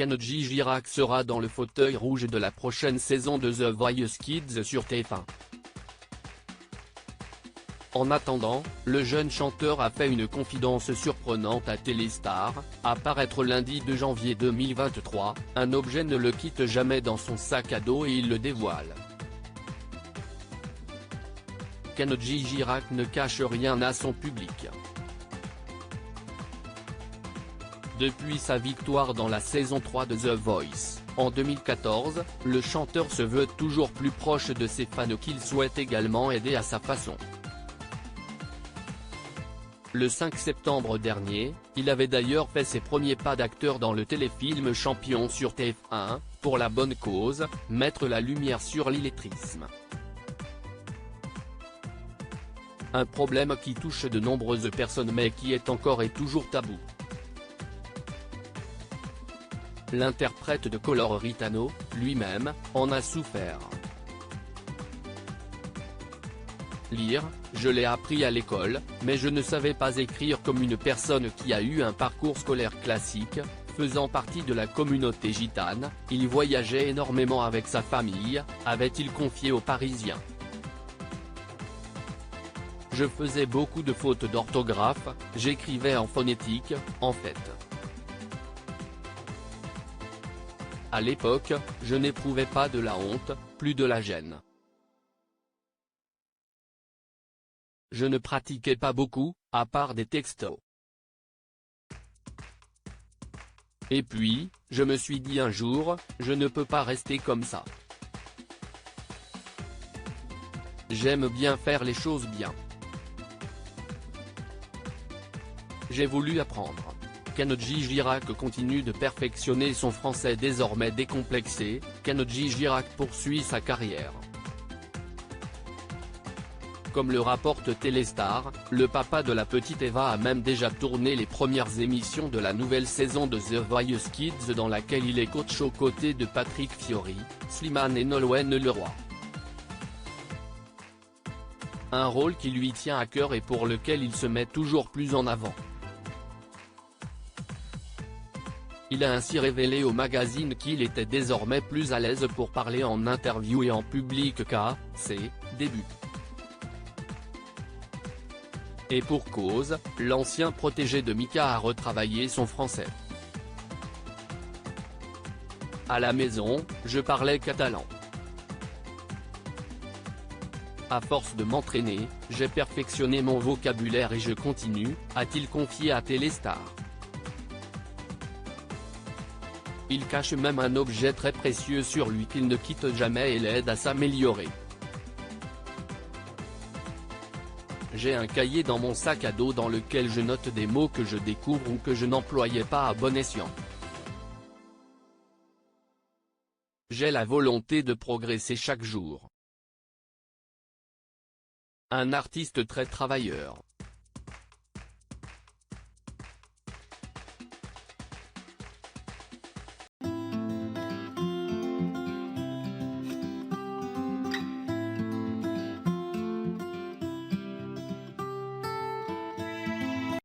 Kenji Girac sera dans le fauteuil rouge de la prochaine saison de The Voice Kids sur TF1. En attendant, le jeune chanteur a fait une confidence surprenante à Téléstar, à paraître lundi 2 janvier 2023, un objet ne le quitte jamais dans son sac à dos et il le dévoile. Kenji Girac ne cache rien à son public. Depuis sa victoire dans la saison 3 de The Voice, en 2014, le chanteur se veut toujours plus proche de ses fans qu'il souhaite également aider à sa façon. Le 5 septembre dernier, il avait d'ailleurs fait ses premiers pas d'acteur dans le téléfilm Champion sur TF1, pour la bonne cause, mettre la lumière sur l'illettrisme. Un problème qui touche de nombreuses personnes mais qui est encore et toujours tabou. L'interprète de Color Ritano, lui-même, en a souffert. Lire, je l'ai appris à l'école, mais je ne savais pas écrire comme une personne qui a eu un parcours scolaire classique, faisant partie de la communauté gitane, il voyageait énormément avec sa famille, avait-il confié aux Parisiens. Je faisais beaucoup de fautes d'orthographe, j'écrivais en phonétique, en fait. À l'époque, je n'éprouvais pas de la honte, plus de la gêne. Je ne pratiquais pas beaucoup, à part des textos. Et puis, je me suis dit un jour, je ne peux pas rester comme ça. J'aime bien faire les choses bien. J'ai voulu apprendre. Kenji Girac continue de perfectionner son français désormais décomplexé, Kenji Girac poursuit sa carrière. Comme le rapporte Téléstar, le papa de la petite Eva a même déjà tourné les premières émissions de la nouvelle saison de The Voice Kids dans laquelle il est coach aux côtés de Patrick Fiori, Slimane et Nolwenn Leroy. Un rôle qui lui tient à cœur et pour lequel il se met toujours plus en avant. Il a ainsi révélé au magazine qu'il était désormais plus à l'aise pour parler en interview et en public qu'à ses débuts. Et pour cause, l'ancien protégé de Mika a retravaillé son français. À la maison, je parlais catalan. À force de m'entraîner, j'ai perfectionné mon vocabulaire et je continue, a-t-il confié à Téléstar. Il cache même un objet très précieux sur lui qu'il ne quitte jamais et l'aide à s'améliorer. J'ai un cahier dans mon sac à dos dans lequel je note des mots que je découvre ou que je n'employais pas à bon escient. J'ai la volonté de progresser chaque jour. Un artiste très travailleur.